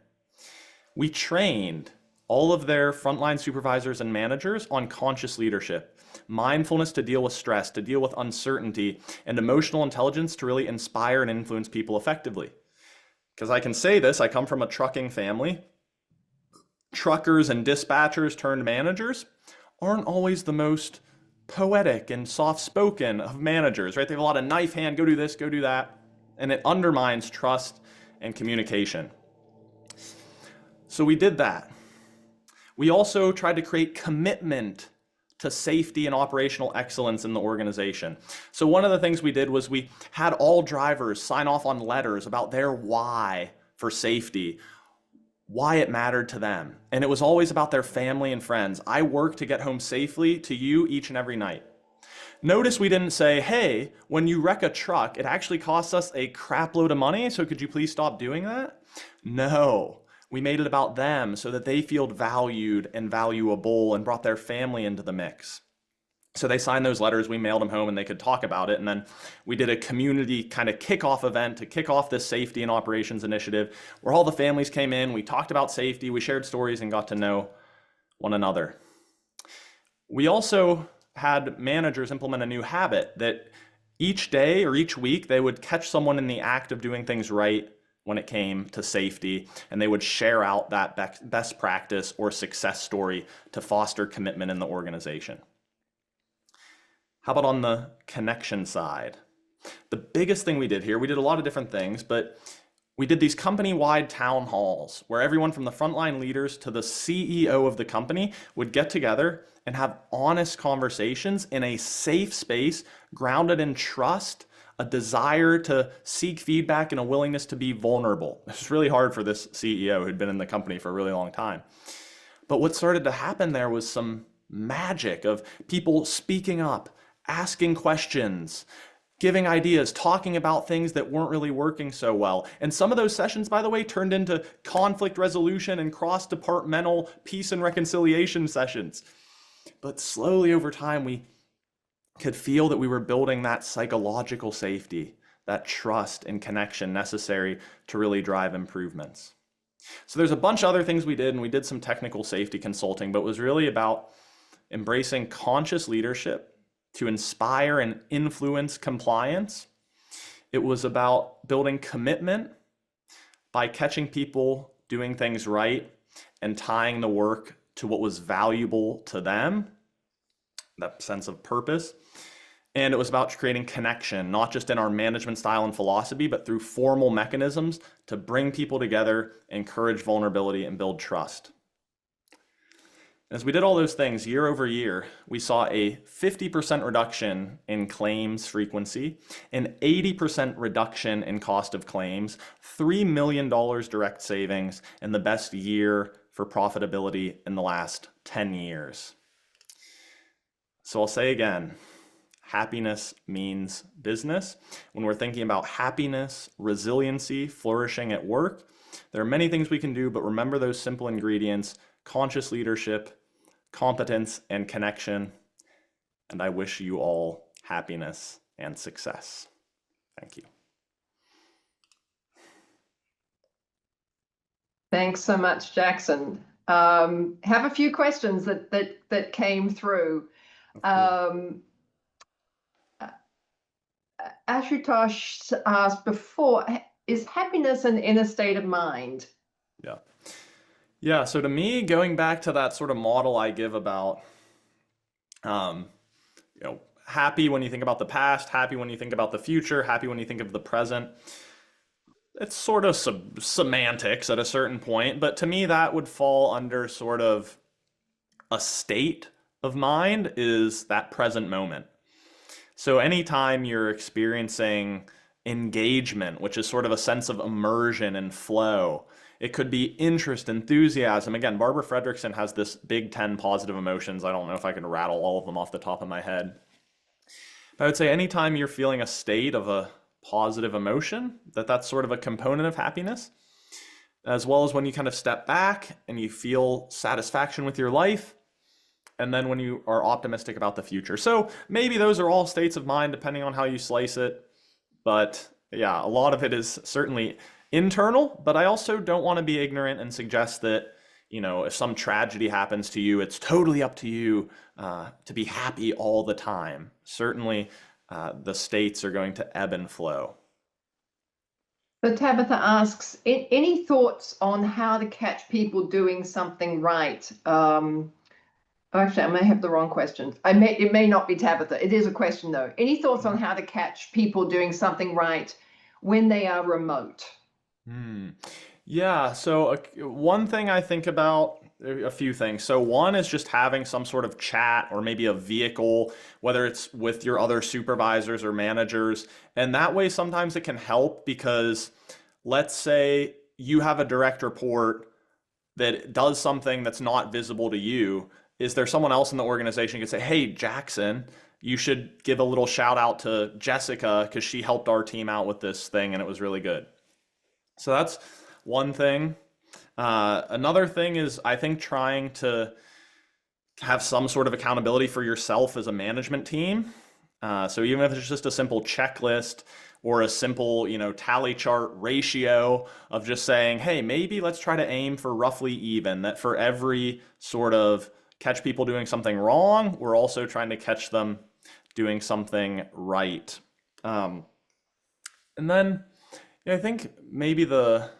We trained all of their frontline supervisors and managers on conscious leadership, mindfulness to deal with stress, to deal with uncertainty, and emotional intelligence to really inspire and influence people effectively. Because I can say this, I come from a trucking family. Truckers and dispatchers turned managers aren't always the most poetic and soft-spoken of managers, right? They have a lot of knife hand, go do this, go do that, and it undermines trust and communication. So we did that. We also tried to create commitment to safety and operational excellence in the organization. So one of the things we did was we had all drivers sign off on letters about their why for safety, why it mattered to them. And it was always about their family and friends. I work to get home safely to you each and every night. Notice we didn't say, hey, when you wreck a truck, it actually costs us a crap load of money, so could you please stop doing that? No. We made it about them so that they feel valued and valuable and brought their family into the mix. So they signed those letters, we mailed them home, and they could talk about it. And then we did a community kind of kickoff event to kick off this safety and operations initiative where all the families came in, we talked about safety, we shared stories and got to know one another. We also had managers implement a new habit that each day or each week they would catch someone in the act of doing things right when it came to safety, and they would share out that best practice or success story to foster commitment in the organization. How about on the connection side? The biggest thing we did here, we did a lot of different things, but we did these company-wide town halls where everyone from the frontline leaders to the CEO of the company would get together and have honest conversations in a safe space grounded in trust, a desire to seek feedback, and a willingness to be vulnerable. It was really hard for this CEO who'd been in the company for a really long time. But what started to happen there was some magic of people speaking up, asking questions, giving ideas, talking about things that weren't really working so well. And some of those sessions, by the way, turned into conflict resolution and cross-departmental peace and reconciliation sessions. But slowly over time, we could feel that we were building that psychological safety, that trust and connection necessary to really drive improvements. So there's a bunch of other things we did, and we did some technical safety consulting, but it was really about embracing conscious leadership to inspire and influence compliance, It was about building commitment by catching people doing things right and tying the work to what was valuable to them, that sense of purpose. And it was about creating connection, not just in our management style and philosophy, but through formal mechanisms to bring people together, encourage vulnerability, and build trust. As we did all those things year over year, we saw a 50% reduction in claims frequency, an 80% reduction in cost of claims, $3 million direct savings, and the best year for profitability in the last 10 years. So I'll say again, happiness means business. When we're thinking about happiness, resiliency, flourishing at work, there are many things we can do, but remember those simple ingredients: conscious leadership, competence, and connection. And I wish you all happiness and success. Thank you. Thanks so much, Jackson. Have a few questions that came through. Ashutosh asked before, is happiness an inner state of mind? Yeah. Yeah, so to me, going back to that sort of model I give about, happy when you think about the past, happy when you think about the future, happy when you think of the present. It's sort of semantics at a certain point, but to me, that would fall under sort of a state of mind is that present moment. So anytime you're experiencing engagement, which is sort of a sense of immersion and flow, it could be interest, enthusiasm. Again, Barbara Fredrickson has this big 10 positive emotions. I don't know if I can rattle all of them off the top of my head. But I would say anytime you're feeling a state of a positive emotion, that's sort of a component of happiness, as well as when you kind of step back and you feel satisfaction with your life, and then when you are optimistic about the future. So maybe those are all states of mind depending on how you slice it. But yeah, a lot of it is certainly internal, but I also don't want to be ignorant and suggest that, if some tragedy happens to you, it's totally up to you to be happy all the time. Certainly, the states are going to ebb and flow. So Tabitha asks, any thoughts on how to catch people doing something right? Actually, I may have the wrong question. It may not be Tabitha. It is a question though. Any thoughts on how to catch people doing something right when they are remote? Yeah, so one thing I think about, a few things. So one is just having some sort of chat or maybe a vehicle, whether it's with your other supervisors or managers. And that way, sometimes it can help because let's say you have a direct report that does something that's not visible to you. Is there someone else in the organization who could say, hey, Jackson, you should give a little shout out to Jessica because she helped our team out with this thing and it was really good. So that's one thing. Another thing is, I think, trying to have some sort of accountability for yourself as a management team. So even if it's just a simple checklist or a simple, tally chart ratio of just saying, hey, maybe let's try to aim for roughly even, that for every sort of catch people doing something wrong, we're also trying to catch them doing something right. And then I think maybe the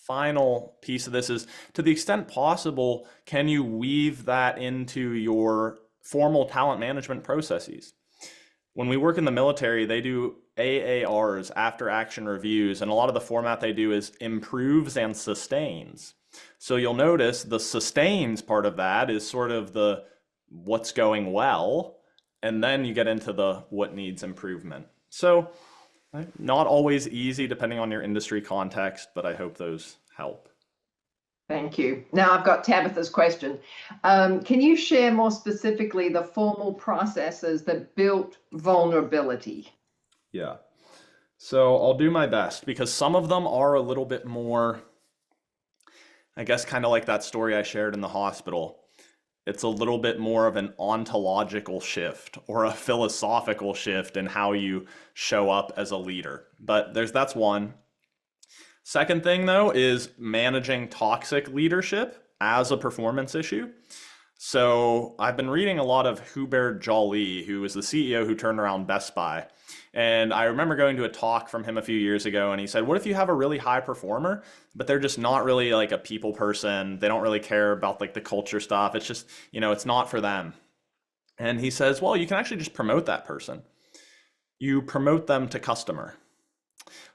final piece of this is, to the extent possible, can you weave that into your formal talent management processes? When we work in the military, they do AARs, after action reviews, and a lot of the format they do is improves and sustains. So you'll notice the sustains part of that is sort of the what's going well, and then you get into the what needs improvement. So not always easy depending on your industry context, but I hope those help. Thank you. Now I've got Tabitha's question. Can you share more specifically the formal processes that built vulnerability? Yeah. So I'll do my best because some of them are a little bit more, I guess, kind of like that story I shared in the hospital. It's a little bit more of an ontological shift or a philosophical shift in how you show up as a leader. But that's one. Second thing, though, is managing toxic leadership as a performance issue. So I've been reading a lot of Hubert Joly, who was the CEO who turned around Best Buy. And I remember going to a talk from him a few years ago, and he said, what if you have a really high performer, but they're just not really like a people person? They don't really care about like the culture stuff. It's just, it's not for them. And he says, well, you can actually just promote that person. You promote them to customer.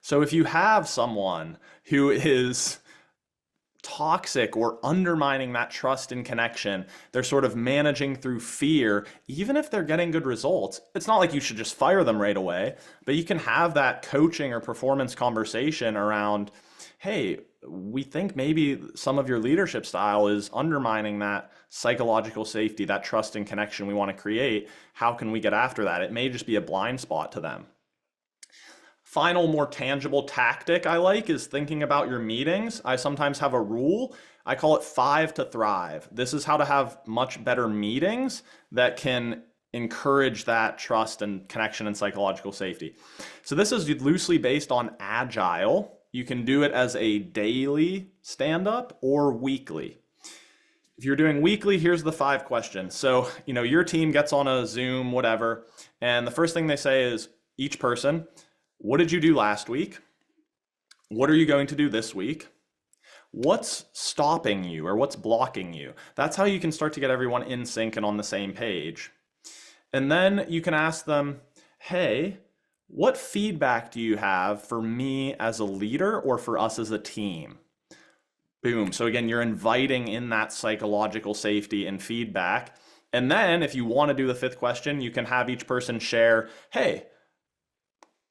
So if you have someone who is toxic or undermining that trust and connection, they're sort of managing through fear, even if they're getting good results, it's not like you should just fire them right away, but you can have that coaching or performance conversation around, hey, we think maybe some of your leadership style is undermining that psychological safety, that trust and connection we want to create. How can we get after that? It may just be a blind spot to them. Final, more tangible tactic I like is thinking about your meetings. I sometimes have a rule. I call it 5 to thrive. This is how to have much better meetings that can encourage that trust and connection and psychological safety. So this is loosely based on agile. You can do it as a daily stand-up or weekly. If you're doing weekly, here's the 5 questions. So, your team gets on a Zoom, whatever, and the first thing they say is, each person, what did you do last week? What are you going to do this week? What's stopping you or what's blocking you? That's how you can start to get everyone in sync and on the same page. And then you can ask them, hey, what feedback do you have for me as a leader or for us as a team? Boom. So again, you're inviting in that psychological safety and feedback. And then if you want to do the 5th question, you can have each person share, hey,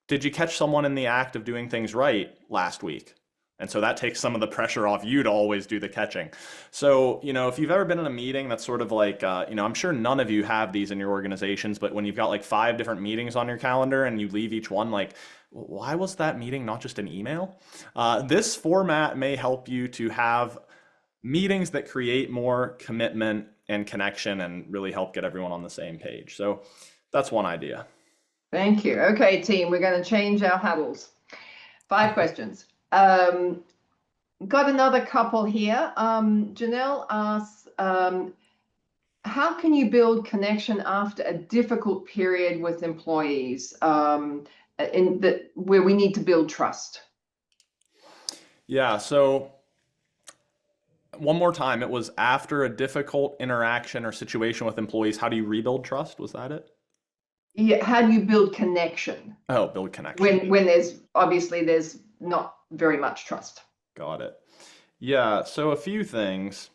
did you catch someone in the act of doing things right last week? And so that takes some of the pressure off you to always do the catching. So, if you've ever been in a meeting that's sort of like, I'm sure none of you have these in your organizations, but when you've got like 5 different meetings on your calendar and you leave each one, like, why was that meeting not just an email? This format may help you to have meetings that create more commitment and connection and really help get everyone on the same page. So that's one idea. Thank you. Okay, team, we're going to change our huddles. 5 questions. Got another couple here. Janelle asks, how can you build connection after a difficult period with employees where we need to build trust? Yeah, so one more time, it was after a difficult interaction or situation with employees, how do you rebuild trust? Was that it? Yeah, how do you build connection? Oh, build connection. When there's not very much trust. Got it. Yeah, so a few things.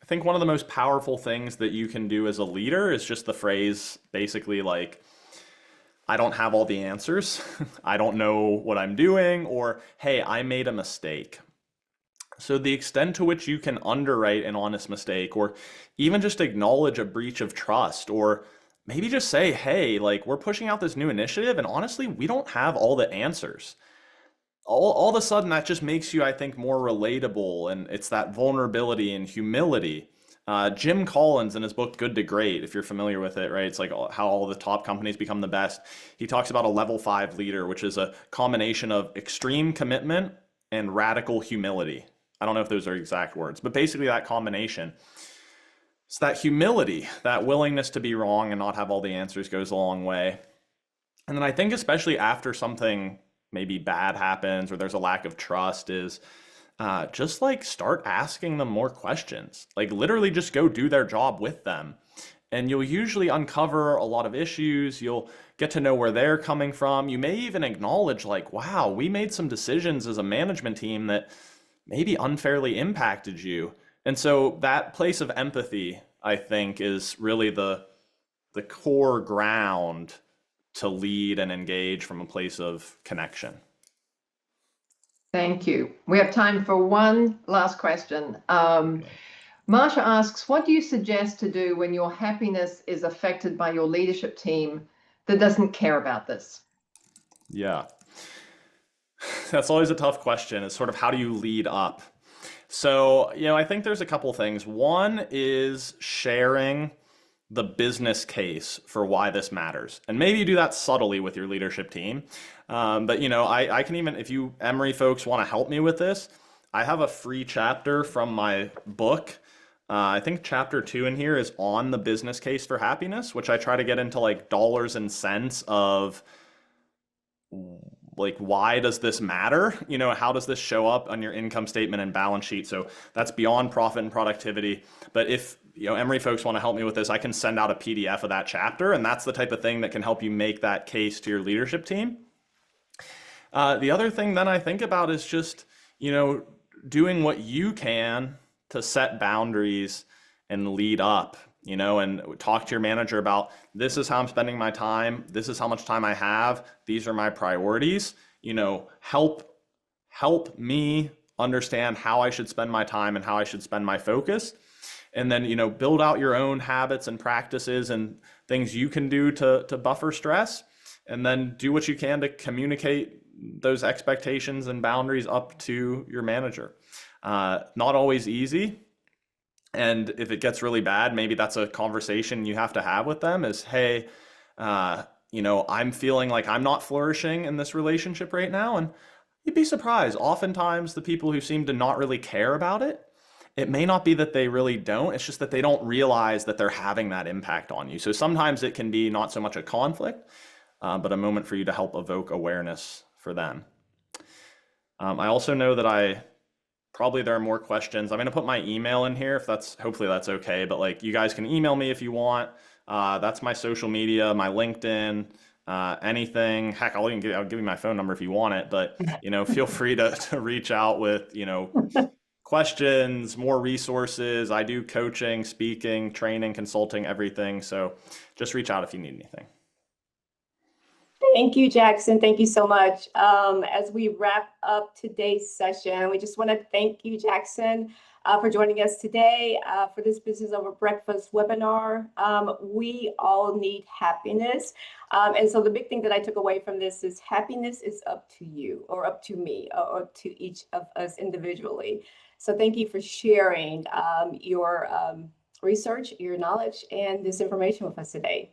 I think one of the most powerful things that you can do as a leader is just the phrase basically like, I don't have all the answers. I don't know what I'm doing, or hey, I made a mistake. So the extent to which you can underwrite an honest mistake, or even just acknowledge a breach of trust, or maybe just say, hey, like we're pushing out this new initiative and honestly, we don't have all the answers. All of a sudden that just makes you, I think, more relatable, and it's that vulnerability and humility. Jim Collins in his book Good to Great, if you're familiar with it, right? It's like how all the top companies become the best. He talks about a level 5 leader, which is a combination of extreme commitment and radical humility. I don't know if those are exact words, but basically that combination. It's that humility, that willingness to be wrong and not have all the answers goes a long way. And then I think especially after something maybe bad happens or there's a lack of trust is just like start asking them more questions. Like literally just go do their job with them. And you'll usually uncover a lot of issues. You'll get to know where they're coming from. You may even acknowledge like, wow, we made some decisions as a management team that maybe unfairly impacted you. And so that place of empathy, I think, is really the core ground to lead and engage from a place of connection. Thank you. We have time for one last question. Marsha asks, what do you suggest to do when your happiness is affected by your leadership team that doesn't care about this? Yeah. That's always a tough question. It's sort of how do you lead up? So, I think there's a couple things. One is sharing the business case for why this matters. And maybe you do that subtly with your leadership team. But, I can even, if you Emory folks want to help me with this, I have a free chapter from my book I think chapter 2 in here is on the business case for happiness, which I try to get into like dollars and cents of like why does this matter? You know, how does this show up on your income statement and balance sheet? So that's beyond profit and productivity. But if Emory folks want to help me with this, I can send out a PDF of that chapter, and that's the type of thing that can help you make that case to your leadership team. The other thing then I think about is just, doing what you can to set boundaries and lead up, and talk to your manager about this is how I'm spending my time, this is how much time I have, these are my priorities, help me understand how I should spend my time and how I should spend my focus. And then, build out your own habits and practices and things you can do to buffer stress. And then do what you can to communicate those expectations and boundaries up to your manager. Not always easy. And if it gets really bad, maybe that's a conversation you have to have with them is, hey, I'm feeling like I'm not flourishing in this relationship right now. And you'd be surprised. Oftentimes, the people who seem to not really care about it, it may not be that they really don't. It's just that they don't realize that they're having that impact on you. So sometimes it can be not so much a conflict, but a moment for you to help evoke awareness for them. I also know that probably there are more questions. I'm going to put my email in here if hopefully that's okay. But like, you guys can email me if you want. That's my social media, my LinkedIn, anything. Heck, I'll give you my phone number if you want it. But feel free to reach out with questions, more resources. I do coaching, speaking, training, consulting, everything. So just reach out if you need anything. Thank you, Jackson. Thank you so much. As we wrap up today's session, we just want to thank you, Jackson, for joining us today for this Business Over Breakfast webinar. We all need happiness. And so the big thing that I took away from this is happiness is up to you or up to me or to each of us individually. So thank you for sharing your research, your knowledge, and this information with us today.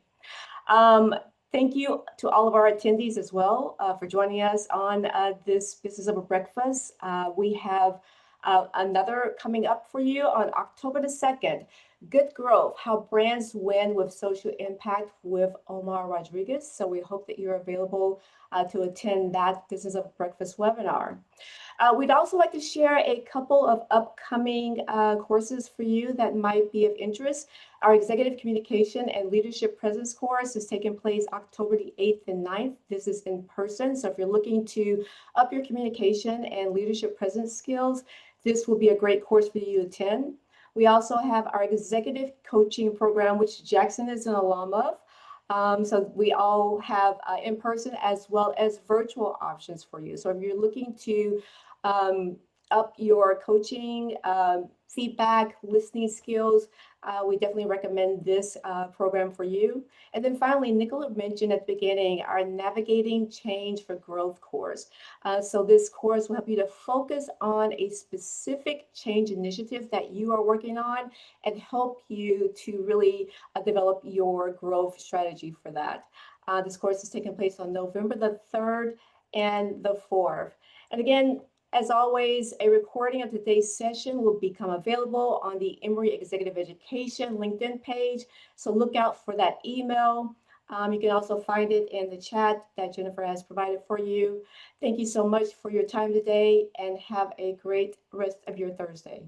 Thank you to all of our attendees as well for joining us on this Business Over Breakfast. We have another coming up for you on October the 2nd. Good Growth, How Brands Win with Social Impact with Omar Rodriguez. So we hope that you're available to attend that Business Over Breakfast webinar. We'd also like to share a couple of upcoming courses for you that might be of interest. Our Executive Communication and Leadership Presence course is taking place October the 8th and 9th. This is in person. So if you're looking to up your communication and leadership presence skills, this will be a great course for you to attend. We also have our Executive Coaching Program, which Jackson is an alum of. So we all have in-person as well as virtual options for you. So if you're looking to up your coaching, feedback, listening skills, we definitely recommend this program for you. And then finally, Nicola mentioned at the beginning our Navigating Change for Growth course. So this course will help you to focus on a specific change initiative that you are working on and help you to really develop your growth strategy for that. This course is taking place on November the 3rd and the 4th. And again, as always, a recording of today's session will become available on the Emory Executive Education LinkedIn page. So look out for that email. You can also find it in the chat that Jennifer has provided for you. Thank you so much for your time today and have a great rest of your Thursday.